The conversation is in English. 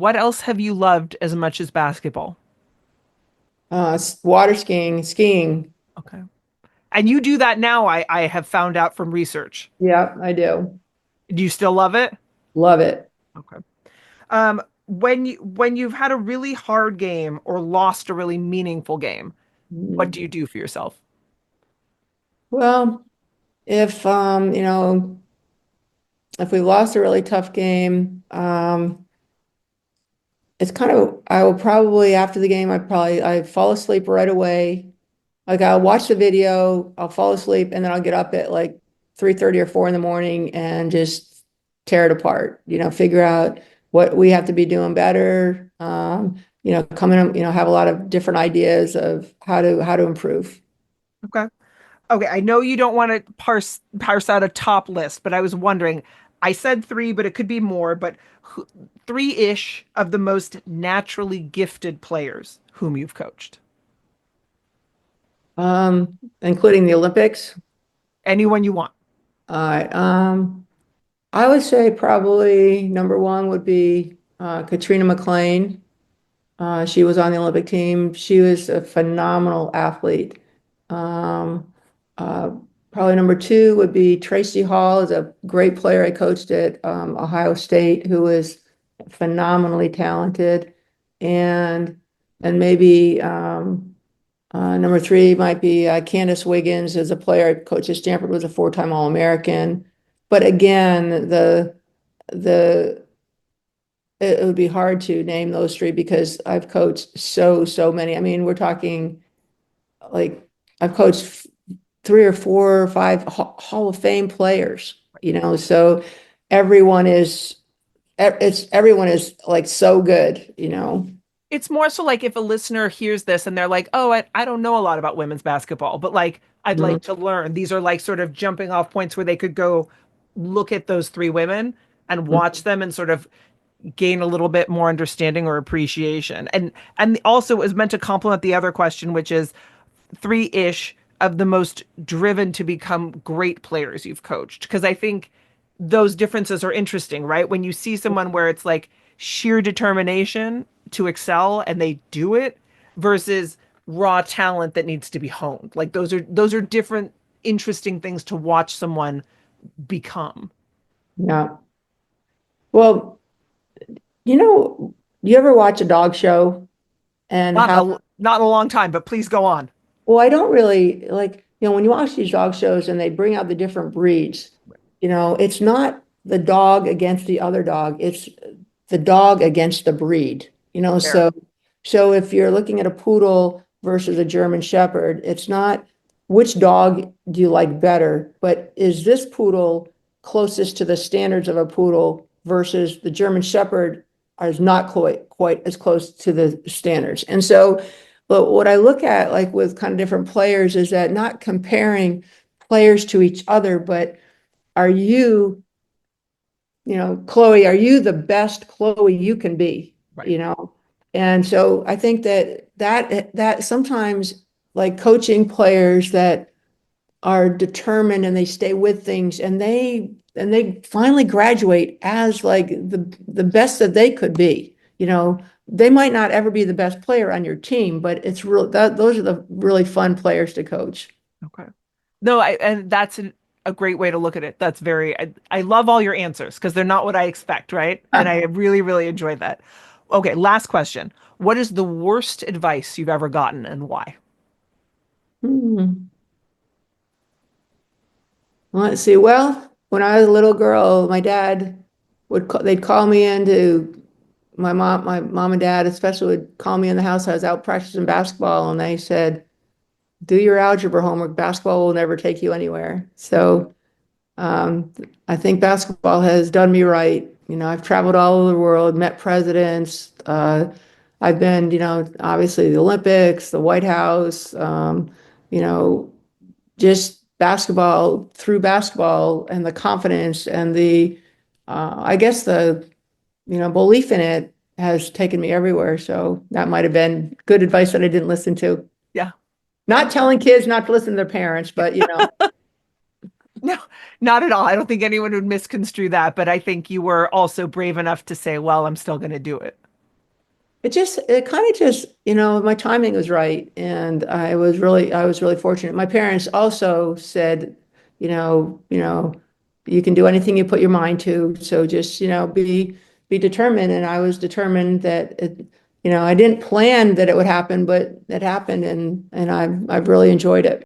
What else have you loved as much as basketball? Water skiing, skiing. Okay. And you do that now, I have found out from research. Yeah, I do. Do you still love it? Love it. Okay. When you've had a really hard game or lost a really meaningful game, what Mm. do you do for yourself? Well, if if we lost a really tough game, it's kind of I will probably after the game I fall asleep right away. Like I'll watch the video, I'll fall asleep, and then I'll get up at like 3:30 or 4 in the morning and just tear it apart. Figure out what we have to be doing better. Come in, have a lot of different ideas of how to improve. Okay. Okay, I know you don't want to parse out a top list, but I was wondering. I said three, but it could be more. But three-ish of the most naturally gifted players whom you've coached. Including the Olympics. Anyone you want. All right. I would say probably number one would be Katrina McLean. She was on the Olympic team. She was a phenomenal athlete. Um, uh, Probably number two would be Tracy Hall, is a great player I coached at Ohio State, who was phenomenally talented. And maybe number three might be Candace Wiggins, as a player I coached at Stanford, was a four-time All-American. But again, the it would be hard to name those three because I've coached so many. I mean, we're talking like I've coached three or four or five Hall of Fame players, so everyone is everyone is like so good. It's more so like if a listener hears this and they're like, oh, I don't know a lot about women's basketball, but like I'd like Mhm. to learn. These are like sort of jumping off points where they could go look at those three women and watch them and sort of gain a little bit more understanding or appreciation. And also is meant to complement the other question, which is three-ish of the most driven to become great players you've coached. Because I think those differences are interesting, right? When you see someone where it's like sheer determination to excel and they do it versus raw talent that needs to be honed. Like those are different interesting things to watch someone become. Yeah. Well, you ever watch a dog show and how, Not in a long time, but please go on. well, I don't really like, when you watch these dog shows and they bring out the different breeds, it's not the dog against the other dog, it's the dog against the breed, Fair. so if you're looking at a poodle versus a German Shepherd, it's not which dog do you like better, but is this poodle closest to the standards of a poodle versus the German Shepherd is not quite as close to the standards. And so, but what I look at like with kind of different players is that not comparing players to each other, but are you, Chloe, are you the best Chloe you can be? Right. You know? And so I think that sometimes like coaching players that are determined and they stay with things and they finally graduate as like the best that they could be. They might not ever be the best player on your team, but it's real that those are the really fun players to coach. Okay. No, and that's a great way to look at it. That's I love all your answers because they're not what I expect, right? And I really, really enjoyed that. Okay, last question. What is the worst advice you've ever gotten and why? Hmm. Let's see. Well, when I was a little girl, my dad they'd call me into my mom and dad especially would call me in the house. I was out practicing basketball and they said, do your algebra homework. Basketball will never take you anywhere. So I think basketball has done me right. I've traveled all over the world, met presidents. I've been, obviously the Olympics, the White House, you know, just basketball through basketball and the confidence and I guess belief in it has taken me everywhere. So that might have been good advice that I didn't listen to. Yeah. Not telling kids not to listen to their parents, but No, not at all. I don't think anyone would misconstrue that, but I think you were also brave enough to say, well, I'm still going to do it. it kind of just, my timing was right. And I was really fortunate. My parents also said, you can do anything you put your mind to. So just, be determined. And I was determined that I didn't plan that it would happen, but it happened, and I've really enjoyed it.